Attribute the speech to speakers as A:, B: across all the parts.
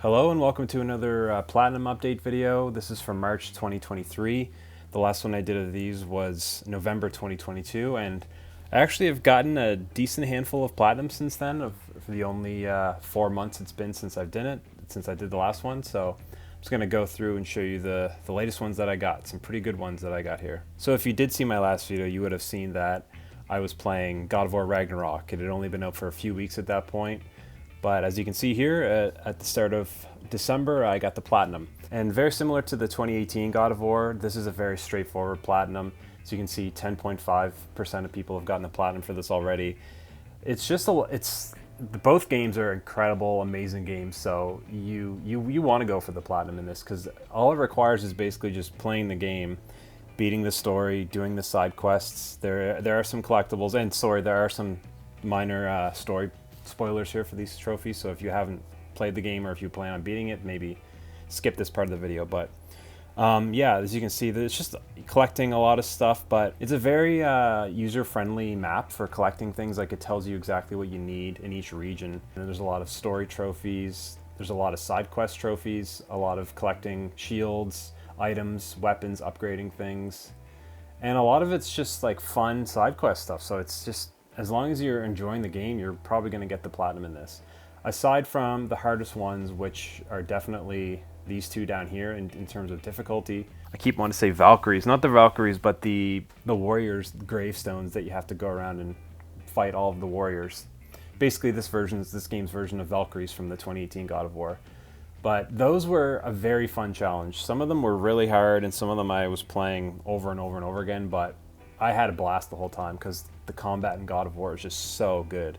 A: Hello and welcome to another Platinum update video. This is from March 2023. The last one I did of these was November 2022, and I actually have gotten a decent handful of Platinum since then, for the only 4 months it's been since I've done it, since I did the last one. So I'm just going to go through and show you the latest ones that I got, some pretty good ones that I got here. So if you did see my last video, you would have seen that I was playing God of War Ragnarok. It had only been out for a few weeks at that point. But as you can see here, at the start of December, I got the Platinum. And very similar to the 2018 God of War, this is a very straightforward Platinum. So you can see 10.5% of people have gotten the Platinum for this already. It's just, both games are incredible, amazing games. So you want to go for the Platinum in this, because all it requires is basically just playing the game, beating the story, doing the side quests. There are some collectibles, and sorry, there are some minor story spoilers here for these trophies, so if you haven't played the game or if you plan on beating it, maybe skip this part of the video. But yeah, as you can see, it's just collecting a lot of stuff, but it's a very user-friendly map for collecting things. Like, it tells you exactly what you need in each region, and there's a lot of story trophies, there's a lot of side quest trophies, a lot of collecting shields, items, weapons, upgrading things, and a lot of it's just like fun side quest stuff. So it's just, as long as you're enjoying the game, you're probably going to get the Platinum in this. Aside from the hardest ones, which are definitely these two down here in terms of difficulty. I keep wanting to say Valkyries, not the Valkyries, but the warriors' gravestones that you have to go around and fight all of the warriors. Basically, this game's version of Valkyries from the 2018 God of War. But those were a very fun challenge. Some of them were really hard, and some of them I was playing over and over and over again, but I had a blast the whole time because the combat in God of War is just so good,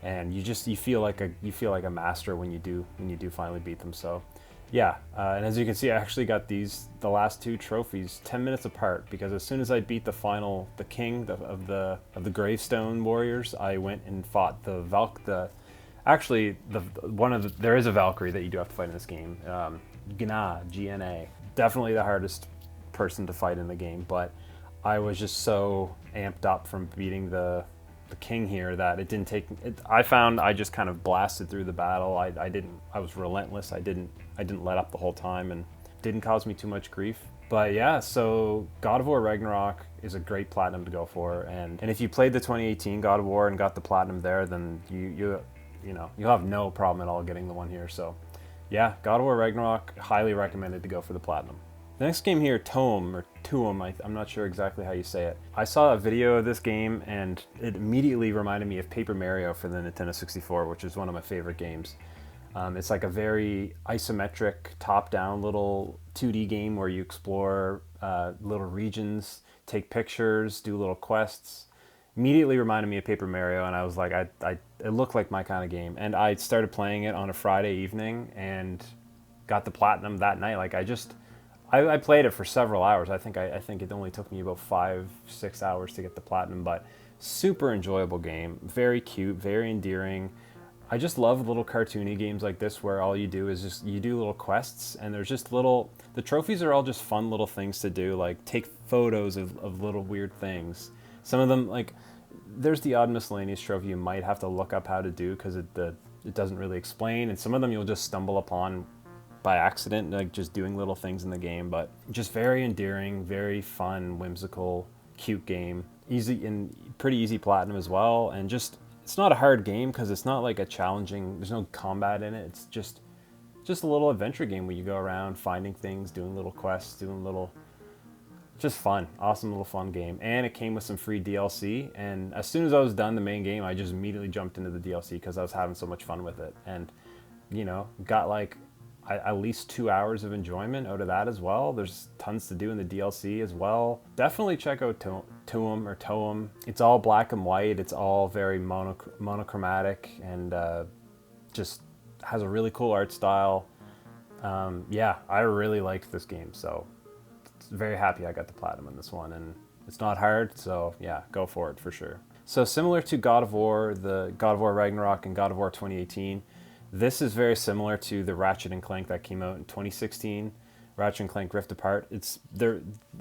A: and you feel like a master when you do finally beat them. So yeah, and as you can see, I actually got the last two trophies 10 minutes apart, because as soon as I beat the king of the gravestone warriors, I went and fought there is a Valkyrie that you do have to fight in this game, Gna, G-N-A. Definitely the hardest person to fight in the game, but I was just so amped up from beating the king here that it didn't take it. I found I just kind of blasted through the battle. I was relentless. I didn't let up the whole time, and didn't cause me too much grief. But yeah, so God of War Ragnarok is a great Platinum to go for, and if you played the 2018 God of War and got the Platinum there, then you'll have no problem at all getting the one here. So yeah, God of War Ragnarok, highly recommended to go for the Platinum. The next game here, Toem, or Toem, I'm not sure exactly how you say it. I saw a video of this game, and it immediately reminded me of Paper Mario for the Nintendo 64, which is one of my favorite games. It's like a very isometric, top-down little 2D game where you explore little regions, take pictures, do little quests. Immediately reminded me of Paper Mario, and I was like, it looked like my kind of game. And I started playing it on a Friday evening and got the Platinum that night. Like, I played it for several hours. I think it only took me about 5-6 hours to get the Platinum, but super enjoyable game. Very cute, very endearing. I just love little cartoony games like this where all you do is just, you do little quests, and there's just the trophies are all just fun little things to do, like take photos of little weird things. Some of them, like, there's the odd miscellaneous trophy you might have to look up how to do because it doesn't really explain, and some of them you'll just stumble upon by accident, like just doing little things in the game. But just very endearing, very fun, whimsical, cute game. Easy, and pretty easy Platinum as well. And just, it's not a hard game because it's not like a challenging, there's no combat in it. It's just a little adventure game where you go around finding things, doing little quests, just fun, awesome little fun game. And it came with some free DLC, and as soon as I was done the main game, I just immediately jumped into the DLC because I was having so much fun with it. And got like at least 2 hours of enjoyment out of that as well. There's tons to do in the DLC as well. Definitely check out Toem or Toem. It's all black and white. It's all very monochromatic, and just has a really cool art style. Yeah, I really liked this game, so very happy I got the Platinum in this one, and it's not hard, so yeah, go for it for sure. So similar to God of War, the God of War Ragnarok and God of War 2018, this is very similar to the Ratchet and Clank that came out in 2016, Ratchet and Clank Rift Apart.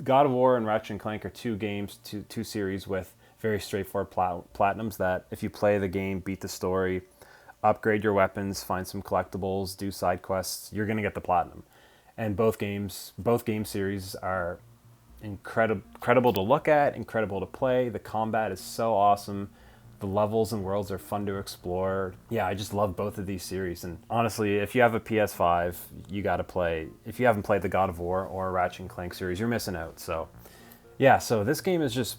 A: God of War and Ratchet and Clank are two series with very straightforward platinums that if you play the game, beat the story, upgrade your weapons, find some collectibles, do side quests, you're going to get the platinum. And both game series are incredible to look at, incredible to play. The combat is so awesome. The levels and worlds are fun to explore. Yeah, I just love both of these series. And honestly, if you have a PS5, you got to play. If you haven't played the God of War or Ratchet and Clank series, you're missing out. So, yeah, so this game is just,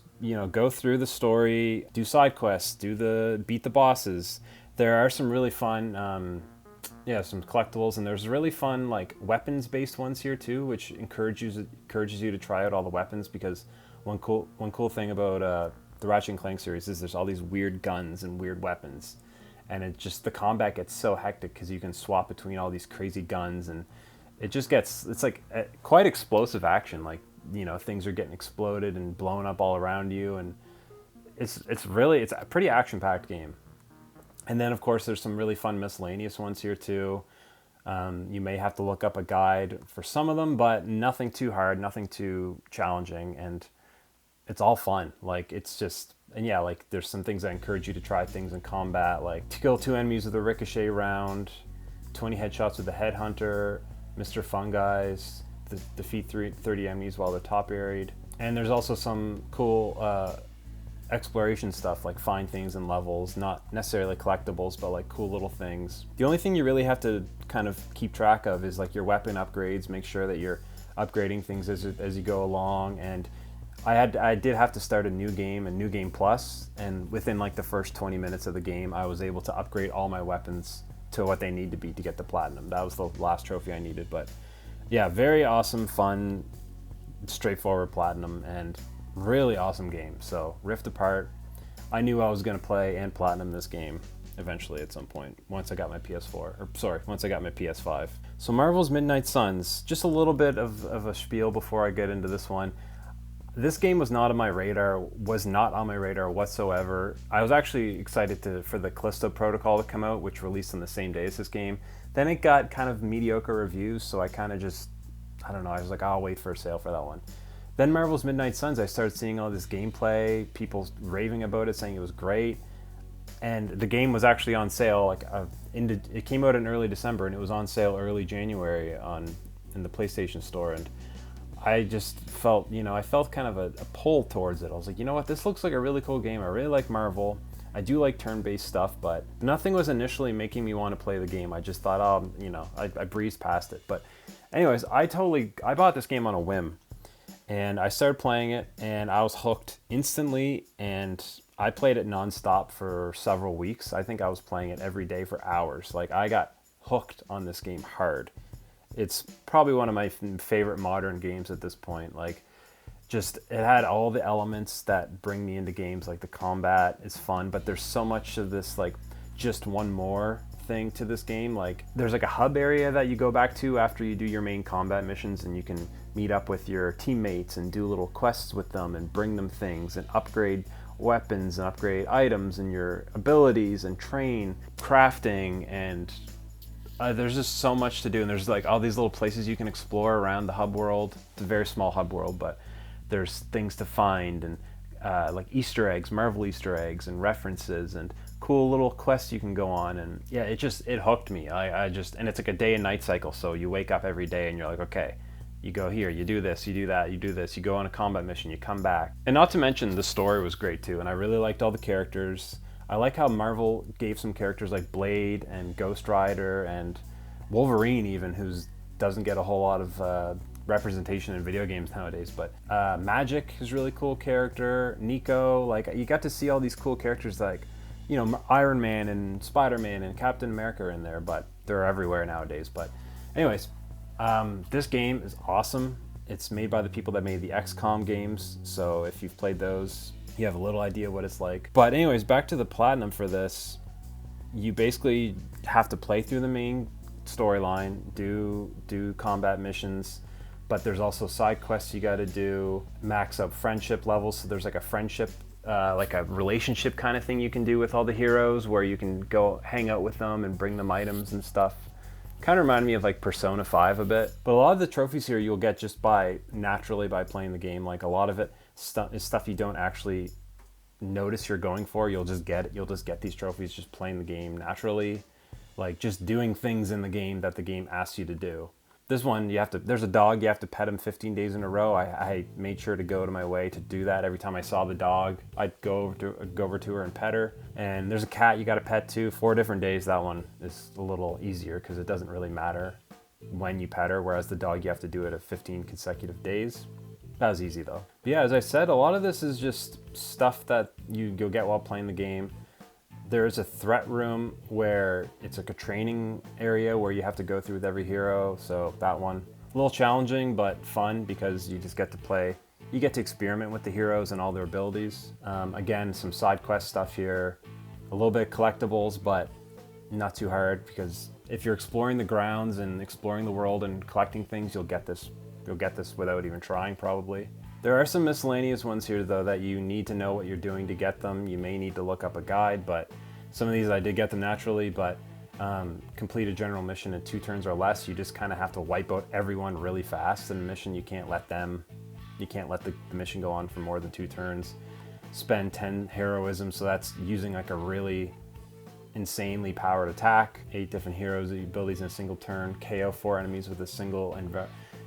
A: go through the story, do side quests, beat the bosses. There are some really fun, some collectibles, and there's really fun like weapons-based ones here too, which encourages you to try out all the weapons, because one cool thing about the Ratchet and Clank series is there's all these weird guns and weird weapons, and the combat gets so hectic because you can swap between all these crazy guns, and it's like quite explosive action. Like, things are getting exploded and blown up all around you, and it's a pretty action-packed game. And then, of course, there's some really fun miscellaneous ones here, too. You may have to look up a guide for some of them, but nothing too hard, nothing too challenging, and it's all fun. Like, there's some things that encourage you to try things in combat, like to kill 2 enemies with a ricochet round, 20 headshots with a headhunter, Mr. Fungi's, defeat 30 enemies while they're top airied. And there's also some cool exploration stuff, like find things in levels, not necessarily collectibles, but like cool little things. The only thing you really have to kind of keep track of is like your weapon upgrades. Make sure that you're upgrading things as you go along. And I did have to start a new game plus, and within like the first 20 minutes of the game, I was able to upgrade all my weapons to what they need to be to get the platinum. That was the last trophy I needed. But yeah, very awesome, fun, straightforward platinum, and really awesome game. So Rift Apart, I knew I was going to play and platinum this game eventually at some point once I got my once I got my PS5. So Marvel's Midnight Suns, just a little bit of a spiel before I get into this one. This game was not on my radar whatsoever. I was actually excited for the Callisto Protocol to come out, which released on the same day as this game. Then it got kind of mediocre reviews, so I kind of I was like, I'll wait for a sale for that one. Then Marvel's Midnight Suns, I started seeing all this gameplay, people raving about it, saying it was great. And the game was actually on sale. It came out in early December, and it was on sale early January in the PlayStation Store. And I just felt, I felt kind of a pull towards it. I was like, you know what, this looks like a really cool game. I really like Marvel. I do like turn-based stuff, but nothing was initially making me want to play the game. I just thought, I breezed past it. But anyways, I bought this game on a whim. And I started playing it, and I was hooked instantly, and I played it nonstop for several weeks. I think I was playing it every day for hours. Like, I got hooked on this game hard. It's probably one of my favorite modern games at this point. Like, it had all the elements that bring me into games. Like, the combat is fun, but there's so much of this, like, just one more thing to this game. Like, there's like a hub area that you go back to after you do your main combat missions, and you can meet up with your teammates and do little quests with them and bring them things and upgrade weapons and upgrade items and your abilities and train crafting, and there's just so much to do. And there's like all these little places you can explore around the hub world. It's a very small hub world, but there's things to find, and like Easter eggs, Marvel Easter eggs, and references, and cool little quests you can go on. And yeah, it hooked me. And it's like a day and night cycle. So you wake up every day and you're like, okay, you go here, you do this, you do that, you do this, you go on a combat mission, you come back. And not to mention, the story was great too, and I really liked all the characters. I like how Marvel gave some characters like Blade and Ghost Rider and Wolverine even, who doesn't get a whole lot of representation in video games nowadays, but Magic is a really cool character, Nico, like you got to see all these cool characters like, Iron Man and Spider-Man and Captain America are in there, but they're everywhere nowadays. But anyways, this game is awesome. It's made by the people that made the XCOM games, so if you've played those, you have a little idea what it's like. But anyways, back to the platinum for this. You basically have to play through the main storyline, do combat missions, but there's also side quests you got to do, max up friendship levels. So there's like a friendship, like a relationship kind of thing you can do with all the heroes, where you can go hang out with them and bring them items and stuff. Kind of reminded me of like Persona 5 a bit. But a lot of the trophies here you'll get just naturally by playing the game. Like a lot of it is stuff you don't actually notice you're going for. You'll just get these trophies just playing the game naturally. like just doing things in the game that the game asks you to do. This one, there's a dog, you have to pet him 15 days in a row. I made sure to go to my way to do that. Every time I saw the dog, I'd go over to her and pet her. And there's a cat you got to pet too. 4 different days. That one is a little easier because it doesn't really matter when you pet her, whereas the dog you have to do it at 15 consecutive days. That was easy though. But yeah, as I said, a lot of this is just stuff that you'll get while playing the game. There's a threat room where it's like a training area where you have to go through with every hero. So that one, a little challenging, but fun because you just get to play. You get to experiment with the heroes and all their abilities. Again, some side quest stuff here, a little bit collectibles, but not too hard because if you're exploring the grounds and exploring the world and collecting things, you'll get this without even trying probably. There are some miscellaneous ones here though that you need to know what you're doing to get them. You may need to look up a guide, but some of these I did get them naturally, but complete a general mission in 2 turns or less. You just kind of have to wipe out everyone really fast in a mission. You can't let the mission go on for more than 2 turns. Spend 10 heroism, so that's using like a really insanely powered attack. 8 different heroes abilities in a single turn. KO 4 enemies with a single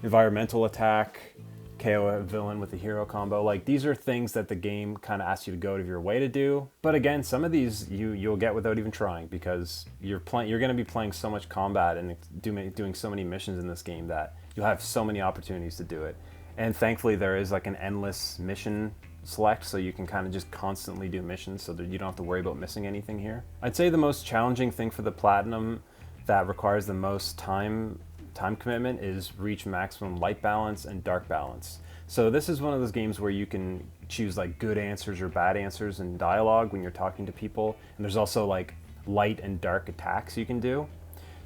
A: environmental attack. KO a villain with a hero combo. Like, these are things that the game kind of asks you to go out of your way to do. But again, some of these you'll get without even trying because you're going to be playing so much combat and doing so many missions in this game that you'll have so many opportunities to do it. And thankfully there is like an endless mission select, so you can kind of just constantly do missions so that you don't have to worry about missing anything here. I'd say the most challenging thing for the platinum that requires the most time commitment is reach maximum light balance and dark balance. So this is one of those games where you can choose like good answers or bad answers in dialogue when you're talking to people, and there's also like light and dark attacks you can do.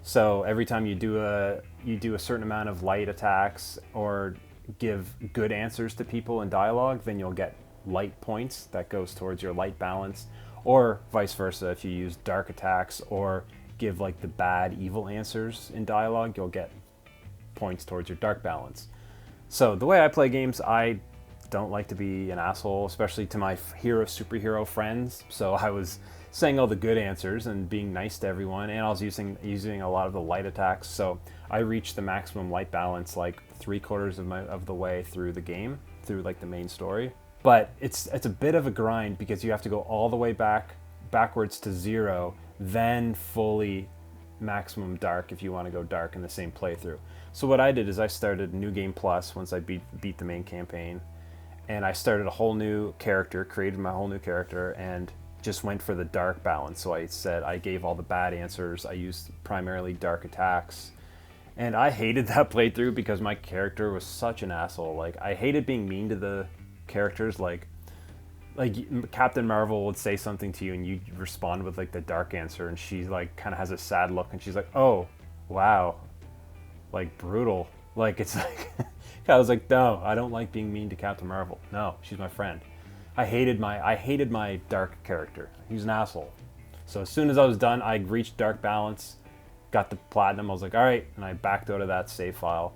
A: So every time you do a certain amount of light attacks or give good answers to people in dialogue, then you'll get light points that goes towards your light balance, or vice versa. If you use dark attacks or give like the bad evil answers in dialogue, you'll get points towards your dark balance. So the way I play games, I don't like to be an asshole, especially to my superhero friends. So I was saying all the good answers and being nice to everyone, and I was using a lot of the light attacks. So I reached the maximum light balance like 3/4 of the way through the game, through like the main story. But it's a bit of a grind because you have to go all the way backwards to 0, then fully maximum dark if you want to go dark in the same playthrough. So what I did is I started New Game Plus once I beat the main campaign, and I started a whole new character, created my whole new character, and just went for the dark balance. So I gave all the bad answers. I used primarily dark attacks, and I hated that playthrough because my character was such an asshole. Like, I hated being mean to the characters. Like Captain Marvel would say something to you and you respond with like the dark answer, and she like kind of has a sad look and she's like, oh wow, like brutal. Like, it's like I was like, no, I don't like being mean to Captain Marvel. No, she's my friend. I hated my dark character. He's an asshole. So as soon as I was done, I reached dark balance, got the platinum. I was like, all right, and I backed out of that save file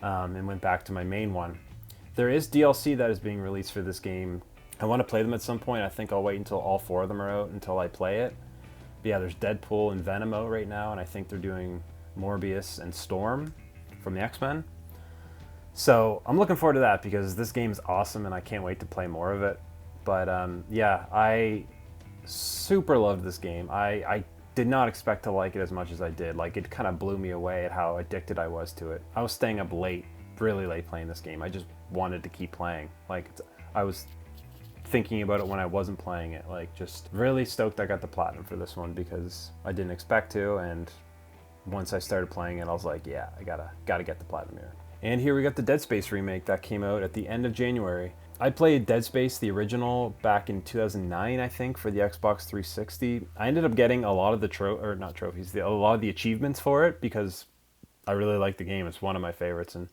A: and went back to my main one. There is DLC that is being released for this game. I want to play them at some point. I think I'll wait until all 4 of them are out until I play it. But yeah, there's Deadpool and Venom out right now, and I think they're doing Morbius and Storm from the X-Men. So I'm looking forward to that because this game's awesome and I can't wait to play more of it. But yeah, I super loved this game. I did not expect to like it as much as I did. Like, it kind of blew me away at how addicted I was to it. I was staying up late, really late playing this game. I just wanted to keep playing. Like, I was thinking about it when I wasn't playing it. Like, just really stoked I got the platinum for this one because I didn't expect to, and once I started playing it, I was like, yeah, I gotta get the platinum here. And here we got the Dead Space remake that came out at the end of January. I played Dead Space, the original, back in 2009, I think, for the Xbox 360. I ended up getting a lot of the a lot of the achievements for it because I really like the game. It's one of my favorites, and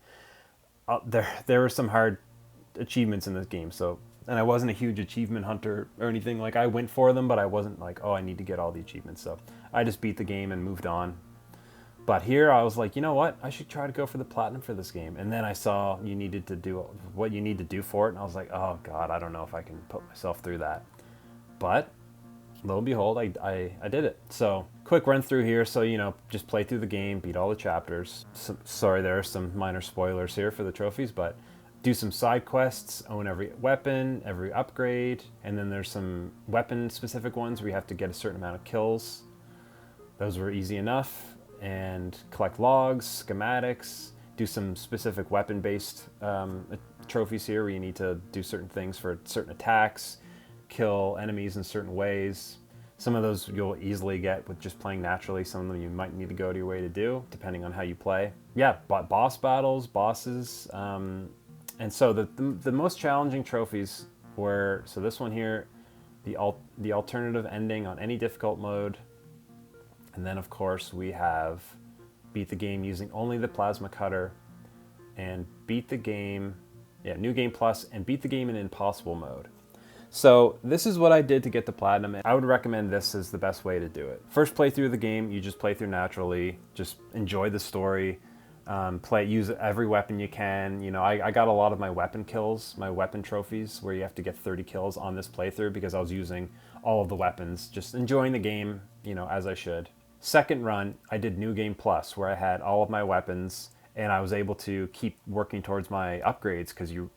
A: there were some hard achievements in this game. So, and I wasn't a huge achievement hunter or anything. Like, I went for them, but I wasn't like, oh, I need to get all the achievements. So I just beat the game and moved on. But here I was like, you know what? I should try to go for the platinum for this game. And then I saw you needed to do what you need to do for it. And I was like, oh God, I don't know if I can put myself through that. But lo and behold, I did it. So quick quick run through here. So, just play through the game, beat all the chapters. Sorry, there are some minor spoilers here for the trophies, but do some side quests, own every weapon, every upgrade, and then there's some weapon-specific ones where you have to get a certain amount of kills. Those were easy enough. And collect logs, schematics, do some specific weapon-based trophies here where you need to do certain things for certain attacks, kill enemies in certain ways. Some of those you'll easily get with just playing naturally. Some of them you might need to go to your way to do, depending on how you play. Yeah, boss battles, bosses. And so the most challenging trophies were, so this one here, the alternative ending on any difficult mode. And then, of course, we have beat the game using only the plasma cutter, and beat the game, New Game Plus, and beat the game in impossible mode. So this is what I did to get the platinum, and I would recommend this as the best way to do it. First playthrough of the game, you just play through naturally, just enjoy the story, use every weapon you can. I got a lot of my weapon kills, my weapon trophies, where you have to get 30 kills on this playthrough because I was using all of the weapons, just enjoying the game, as I should. Second run, I did New Game Plus, where I had all of my weapons, and I was able to keep working towards my upgrades because you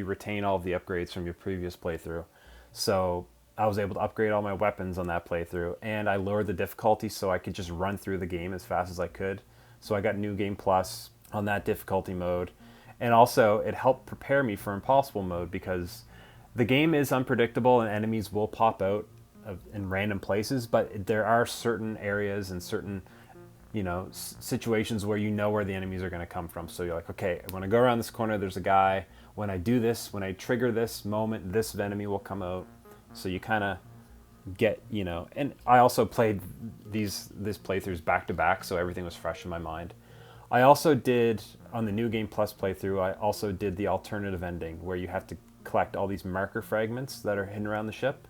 A: retain all of the upgrades from your previous playthrough. So I was able to upgrade all my weapons on that playthrough, and I lowered the difficulty so I could just run through the game as fast as I could. So I got New Game Plus on that difficulty mode, and also it helped prepare me for impossible mode because the game is unpredictable and enemies will pop out in random places, but there are certain areas and certain situations where where the enemies are going to come from. So you're like, okay, when I go around this corner, there's a guy. When I do this, when I trigger this moment, this enemy will come out. So you kind of get, and I also played these playthroughs back to back, so everything was fresh in my mind. I also did, on the New Game Plus playthrough, I also did the alternative ending where you have to collect all these marker fragments that are hidden around the ship.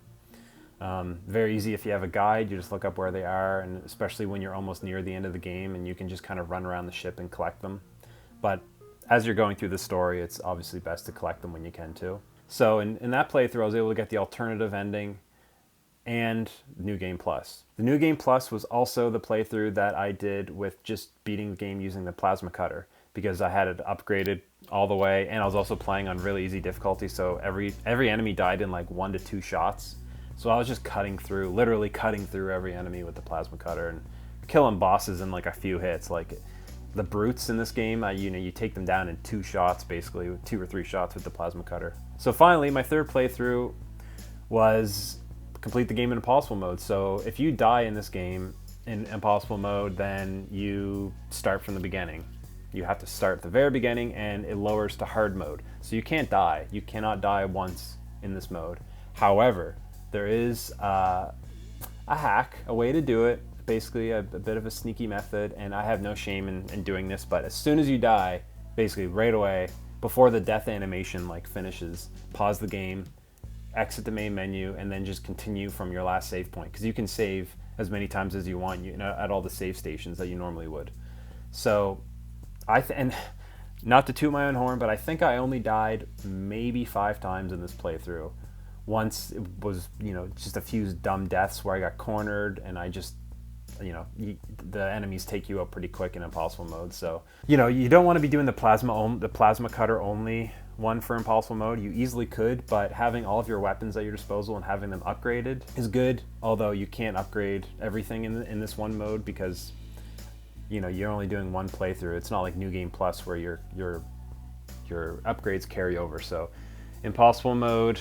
A: Very easy if you have a guide, you just look up where they are, and especially when you're almost near the end of the game and you can just kind of run around the ship and collect them. But as you're going through the story, it's obviously best to collect them when you can too. So in that playthrough, I was able to get the alternative ending and New Game Plus. The New Game Plus was also the playthrough that I did with just beating the game using the plasma cutter because I had it upgraded all the way, and I was also playing on really easy difficulty, so every enemy died in like 1 to 2 shots. So I was just literally cutting through every enemy with the plasma cutter and killing bosses in like a few hits. Like the brutes in this game, you take them down in 2 shots, basically, 2 or 3 shots with the plasma cutter. So finally, my third playthrough was complete the game in impossible mode. So if you die in this game in impossible mode, then you start from the beginning. You have to start at the very beginning, and it lowers to hard mode. So you can't die. You cannot die once in this mode. However, there is a hack, a way to do it, basically a bit of a sneaky method, and I have no shame in doing this, but as soon as you die, basically right away, before the death animation finishes, pause the game, exit the main menu, and then just continue from your last save point, because you can save as many times as you want at all the save stations that you normally would. So, and not to toot my own horn, but I think I only died maybe 5 times in this playthrough. Once it was, just a few dumb deaths where I got cornered and I just, the enemies take you out pretty quick in impossible mode. So, you don't want to be doing the plasma cutter only one for impossible mode. You easily could, but having all of your weapons at your disposal and having them upgraded is good. Although you can't upgrade everything in this one mode because, you're only doing one playthrough. It's not like New Game Plus where your upgrades carry over. So, impossible mode.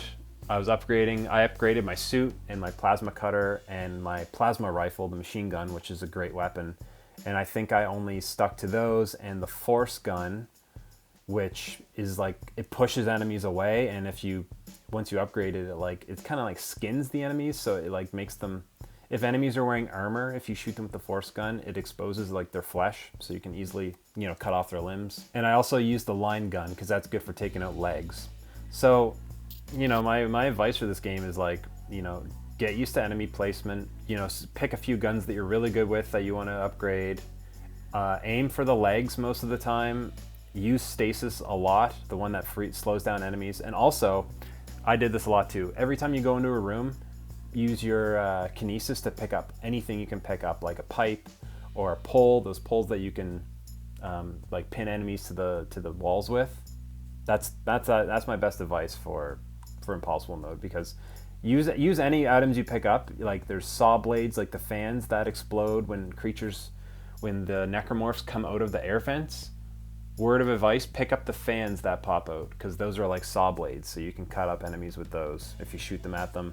A: I upgraded my suit and my plasma cutter and my plasma rifle, the machine gun, which is a great weapon. And I think I only stuck to those and the force gun, which is it pushes enemies away. And once you upgrade it, it kind of skins the enemies. So it makes them, if enemies are wearing armor, if you shoot them with the force gun, it exposes their flesh. So you can easily, cut off their limbs. And I also use the line gun because that's good for taking out legs. So, my advice for this game is get used to enemy placement, pick a few guns that you're really good with that you want to upgrade, aim for the legs most of the time, use stasis a lot, the one that slows down enemies, and also, I did this a lot too, every time you go into a room, use your kinesis to pick up anything you can pick up, like a pipe or a pole. Those poles that you can like pin enemies to the walls with. That's my best advice for impossible mode, because use any items you pick up. Like there's saw blades, like the fans that explode when the necromorphs come out of the air vents. Word of advice, pick up the fans that pop out, because those are like saw blades, so you can cut up enemies with those if you shoot them at them.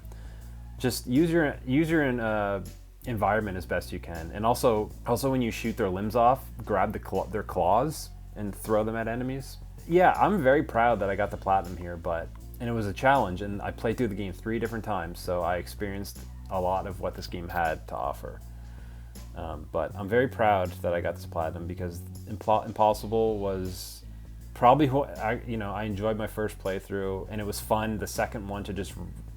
A: Just use your environment as best you can. And also when you shoot their limbs off, grab their claws and throw them at enemies. Yeah, I'm very proud that I got the platinum here, and it was a challenge, and I played through the game 3 different times, so I experienced a lot of what this game had to offer. But I'm very proud that I got this platinum, because Impossible was probably I enjoyed my first playthrough, and it was fun. The second one to just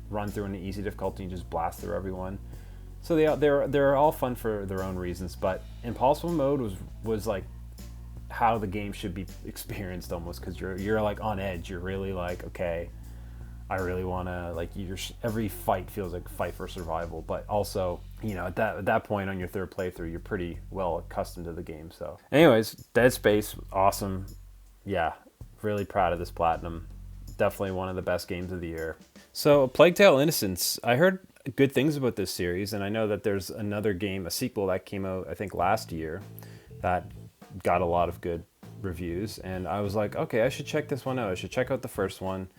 A: run through an easy difficulty and just blast through everyone. So they're all fun for their own reasons. But Impossible mode was like how the game should be experienced almost, because you're like on edge. You're really like, okay, I really want to, like, every fight feels like a fight for survival. But also, at that point on your third playthrough, you're pretty well accustomed to the game. So anyways, Dead Space, awesome. Yeah, really proud of this platinum. Definitely one of the best games of the year. So Plague Tale Innocence, I heard good things about this series, and I know that there's another game, a sequel that came out I think last year, that got a lot of good reviews, and I was like, okay, I should check this one out. I should check out the first one.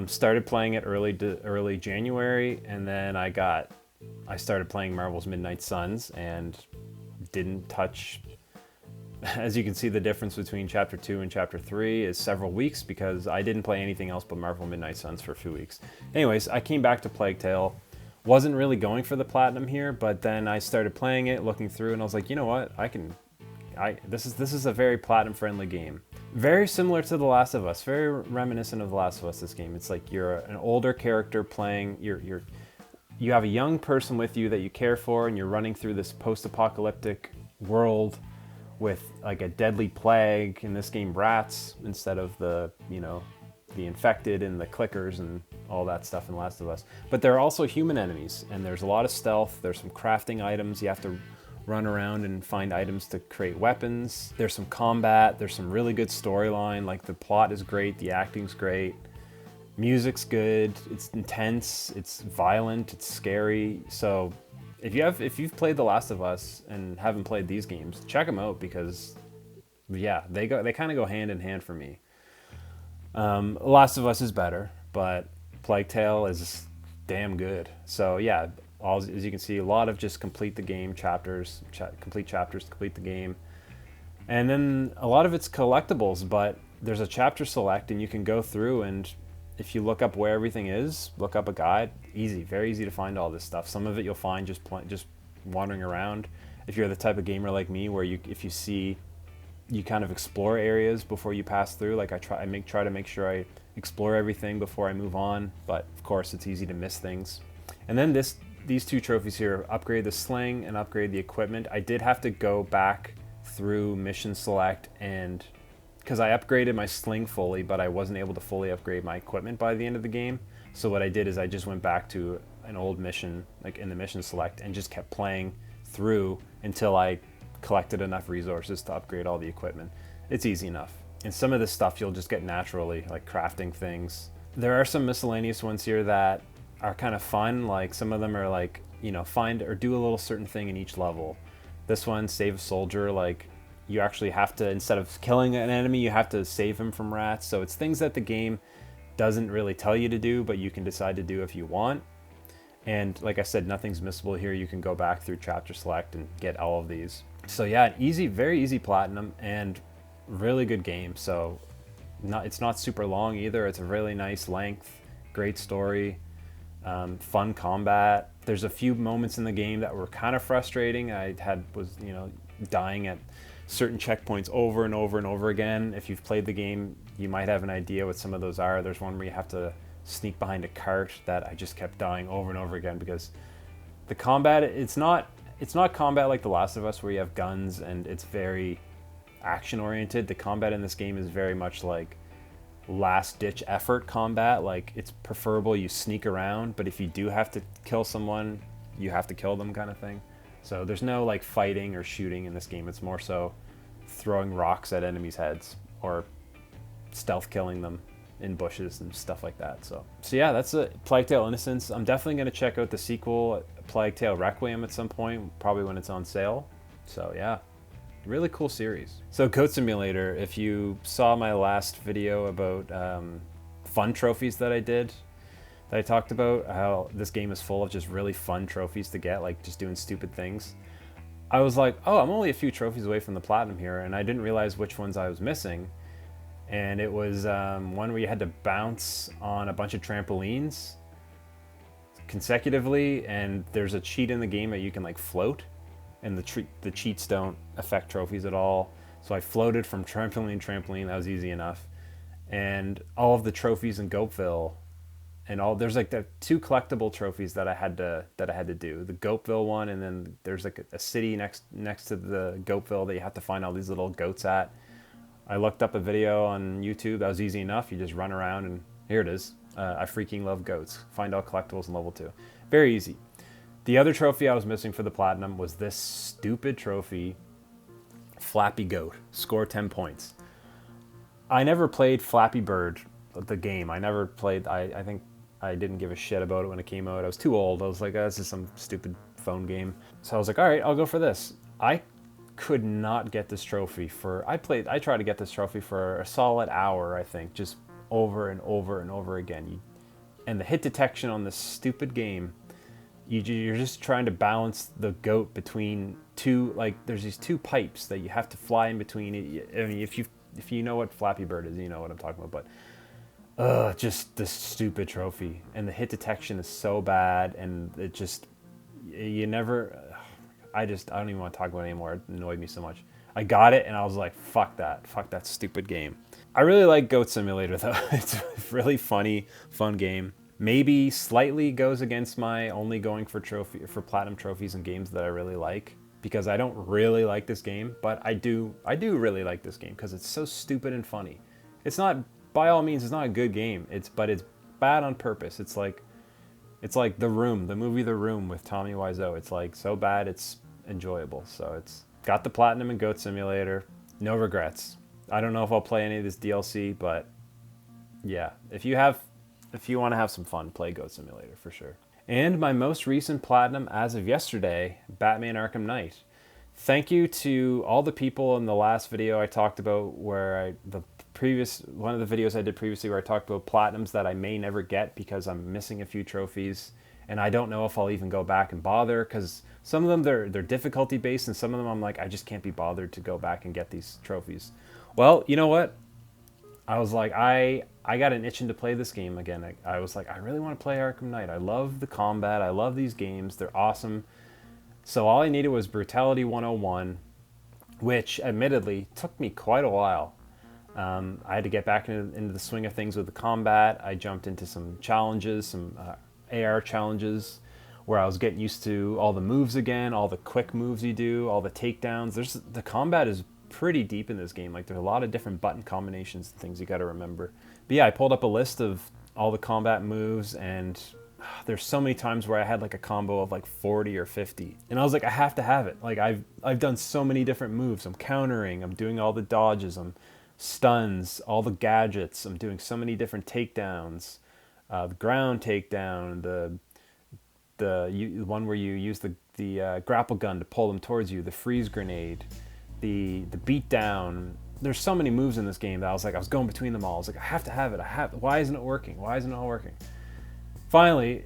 A: Started playing it early January, and then I started playing Marvel's Midnight Suns and didn't touch. As you can see, the difference between Chapter 2 and Chapter 3 is several weeks, because I didn't play anything else but Marvel Midnight Suns for a few weeks. Anyways, I came back to Plague Tale. Wasn't really going for the platinum here, but then I started playing it, looking through, and I was like, you know what? This is a very platinum-friendly game. Very similar to The Last of Us. Very reminiscent of The Last of Us, this game. It's like you're an older character playing. You have a young person with you that you care for, and you're running through this post-apocalyptic world with like a deadly plague, in this game rats instead of the infected and the clickers and all that stuff in Last of Us. But there are also human enemies, and there's a lot of stealth. There's some crafting items. You have to run around and find items to create weapons. There's some combat. There's some really good storyline. Like, the plot is great. The acting's great. Music's good. It's intense. It's violent. It's scary. So if you've played The Last of Us and haven't played these games, check them out, because yeah, they kind of go hand in hand for me. Last of Us is better, but Plague Tale is damn good. So yeah, as you can see, a lot of just complete the game chapters, complete chapters to complete the game. And then a lot of it's collectibles, but there's a chapter select, and you can go through, and if you look up where everything is, look up a guide, very easy to find all this stuff. Some of it you'll find just wandering around. If you're the type of gamer like me, where if you see, you kind of explore areas before you pass through. Like, I try to make sure I explore everything before I move on, but of course it's easy to miss things. And then these two trophies here, upgrade the sling and upgrade the equipment. I did have to go back through mission select, and because I upgraded my sling fully, but I wasn't able to fully upgrade my equipment by the end of the game. So what I did is I just went back to an old mission, like in the mission select, and just kept playing through until I collected enough resources to upgrade all the equipment. It's easy enough. And some of this stuff you'll just get naturally, like crafting things. There are some miscellaneous ones here that are kind of fun. Like, some of them are like, find or do a little certain thing in each level. This one, save a soldier, like, you actually have to, instead of killing an enemy, you have to save him from rats. So it's things that the game doesn't really tell you to do, but you can decide to do if you want. And like I said, nothing's missable here. You can go back through chapter select and get all of these. So yeah, very easy platinum, and really good game. So it's not super long either. It's a really nice length, great story, fun combat. There's a few moments in the game that were kind of frustrating. I was dying at certain checkpoints over and over and over again. If you've played the game, you might have an idea what some of those are. There's one where you have to sneak behind a cart that I just kept dying over and over again, because the combat, it's not combat like The Last of Us where you have guns and it's very action oriented. The combat in this game is very much like last-ditch effort combat. Like, it's preferable you sneak around, but if you do have to kill someone, you have to kill them kind of thing. So there's no like fighting or shooting in this game. It's more so throwing rocks at enemies' heads or stealth killing them in bushes and stuff like that. So yeah, that's a Plague Tale Innocence. I'm definitely going to check out the sequel, Plague Tale Requiem, at some point, probably when it's on sale. So yeah, really cool series. So Goat Simulator, if you saw my last video about fun trophies that I did, that I talked about, how this game is full of just really fun trophies to get, like just doing stupid things. I was like, oh, I'm only a few trophies away from the platinum here, and I didn't realize which ones I was missing. And it was one where you had to bounce on a bunch of trampolines consecutively, and there's a cheat in the game that you can like float, and the cheats don't affect trophies at all. So I floated from trampoline to trampoline. That was easy enough. And all of the trophies in Goatville, and there's like the 2 collectible trophies that I had to do. The Goatville one, and then there's like a city next to the Goatville that you have to find all these little goats at. I looked up a video on YouTube. That was easy enough. You just run around and here it is. I freaking love goats. Find all collectibles in level 2. Very easy. The other trophy I was missing for the platinum was this stupid trophy, Flappy Goat. Score 10 points. I never played Flappy Bird, the game. I never played, I think I didn't give a shit about it when it came out. I was too old. I was like, oh, this is some stupid phone game. So I was like, all right, I'll go for this. I could not get this trophy for, I tried to get this trophy for a solid hour, I think, just over and over and over again. And the hit detection on this stupid game, you're just trying to balance the goat between two, like there's these 2 pipes that you have to fly in between. I mean, if you know what Flappy Bird is, you know what I'm talking about, but just this stupid trophy, and the hit detection is so bad, and it just, you never, I don't even want to talk about it anymore. It annoyed me so much. I got it and I was like, fuck that stupid game. I really like Goat Simulator though. It's a really funny, fun game. Maybe slightly goes against my only going for platinum trophies and games that I really like, because I don't really like this game, but I do really like this game because it's so stupid and funny. It's not, by all means, it's not a good game. But it's bad on purpose. It's like The Room, the movie The Room with Tommy Wiseau. It's like so bad it's enjoyable. So it's got the platinum in Goat Simulator. No regrets. I don't know if I'll play any of this DLC, but yeah, if you want to have some fun, play Goat Simulator for sure. And my most recent platinum as of yesterday, Batman Arkham Knight. Thank you to all the people in the last video I talked about, one of the videos I did previously where I talked about platinums that I may never get because I'm missing a few trophies, and I don't know if I'll even go back and bother, because some of them they're difficulty based, and some of them I'm like, I just can't be bothered to go back and get these trophies. Well, you know what? I was like, I got an itching to play this game again. I was like, I really want to play Arkham Knight. I love the combat. I love these games. They're awesome. So all I needed was Brutality 101, which admittedly took me quite a while. I had to get back into the swing of things with the combat. I jumped into some challenges, some AR challenges, where I was getting used to all the moves again, all the quick moves you do, all the takedowns. The combat is pretty deep in this game. Like, there's a lot of different button combinations and things you got to remember. But yeah, I pulled up a list of all the combat moves, and there's so many times where I had like a combo of like 40 or 50, and I was like, I have to have it. Like, I've done so many different moves. I'm countering, I'm doing all the dodges, I'm stuns, all the gadgets, I'm doing so many different takedowns, the ground takedown, the one where you use the grapple gun to pull them towards you, the freeze grenade, the beat down. There's so many moves in this game that I was going between them all. I was like, I have to have it. Why isn't it working? Why isn't it all working? Finally,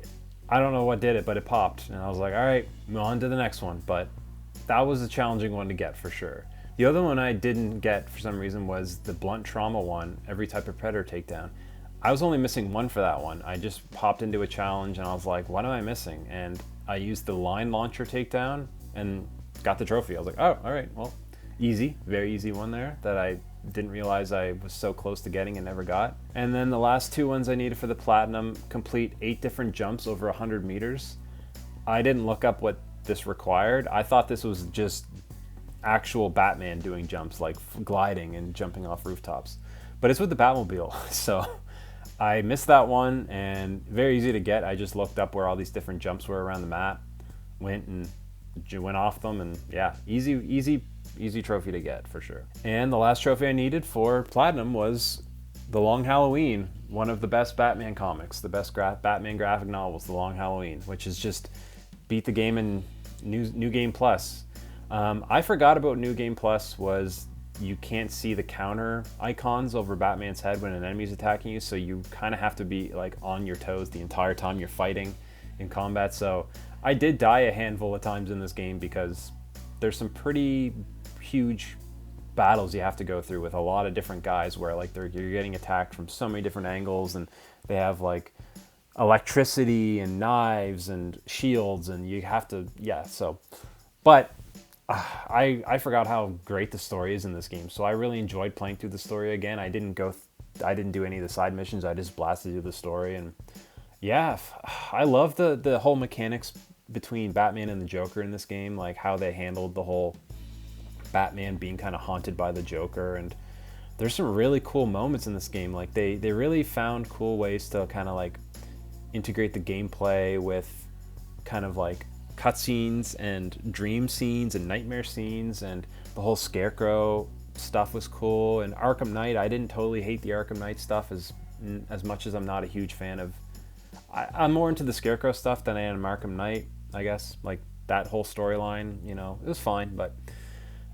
A: I don't know what did it, but it popped, and I was like, all right, move on to the next one. But that was a challenging one to get for sure. The other one I didn't get for some reason was the blunt trauma one, every type of predator takedown. I was only missing one for that one. I just popped into a challenge and I was like, what am I missing? And I used the line launcher takedown and got the trophy. I was like, oh, all right, well, easy, very easy one there that I didn't realize I was so close to getting and never got. And then the last 2 ones I needed for the platinum, complete 8 different jumps over 100 meters. I didn't look up what this required. I thought this was just actual Batman doing jumps, like gliding and jumping off rooftops. but it's with the Batmobile. So I missed that one, and very easy to get. I just looked up where all these different jumps were around the map, went off them, and yeah, easy trophy to get for sure. And the last trophy I needed for Platinum was The Long Halloween, one of the best Batman comics, the best Batman graphic novels, The Long Halloween, which is just beat the game in New Game Plus. I forgot about New Game Plus was you can't see the counter icons over Batman's head when an enemy's attacking you, so you kind of have to be like on your toes the entire time you're fighting in combat. So I did die a handful of times in this game because there's some pretty huge battles you have to go through with a lot of different guys where like you're getting attacked from so many different angles, and they have like electricity and knives and shields, and you have to, but I forgot how great the story is in this game, so I really enjoyed playing through the story again. I didn't do any of the side missions. I just blasted through the story, and yeah, I love the whole mechanics between Batman and the Joker in this game, like how they handled the whole Batman being kind of haunted by the Joker. And there's some really cool moments in this game. Like they really found cool ways to kind of like integrate the gameplay with kind of like cutscenes and dream scenes and nightmare scenes, and the whole Scarecrow stuff was cool. And Arkham Knight, I didn't totally hate the Arkham Knight stuff as much as I'm not a huge fan of. I'm more into the Scarecrow stuff than I am Arkham Knight, I guess. Like that whole storyline, you know, it was fine,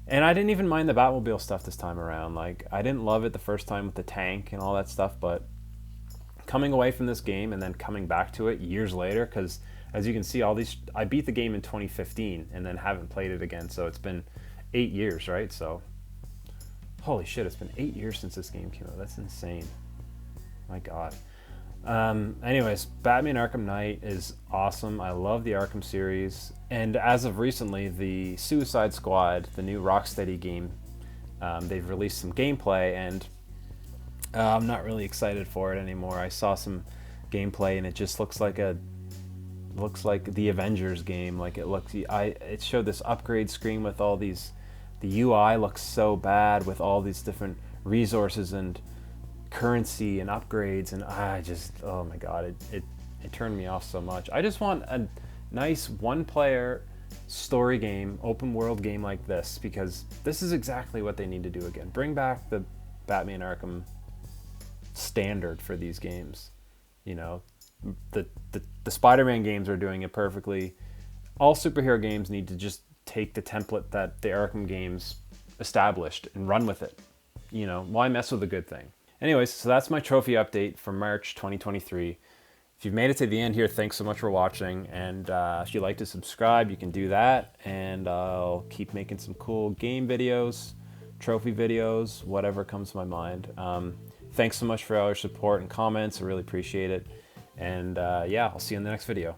A: and I didn't even mind the Batmobile stuff this time around. Like I didn't love it the first time with the tank and all that stuff, but coming away from this game and then coming back to it years later, because as you can see, I beat the game in 2015 and then haven't played it again. So it's been 8 years, right? So holy shit, it's been 8 years since this game came out. That's insane. My God. Anyways, Batman Arkham Knight is awesome. I love the Arkham series. And as of recently, the Suicide Squad, the new Rocksteady game, they've released some gameplay, and I'm not really excited for it anymore. I saw some gameplay and it just looks like the Avengers game. Like it showed this upgrade screen with all these, the UI looks so bad with all these different resources and currency and upgrades, and oh my God, it turned me off so much. I just want a nice one-player story game, open world game like this, because this is exactly what they need to do again. Bring back the Batman Arkham standard for these games. You know, the Spider-Man games are doing it perfectly. All superhero games need to just take the template that the Arkham games established and run with it. You know, why mess with a good thing? Anyways, so that's my trophy update for March 2023. If you've made it to the end here, thanks so much for watching. And if you'd like to subscribe, you can do that. And I'll keep making some cool game videos, trophy videos, whatever comes to my mind. Thanks so much for all your support and comments. I really appreciate it. And yeah, I'll see you in the next video.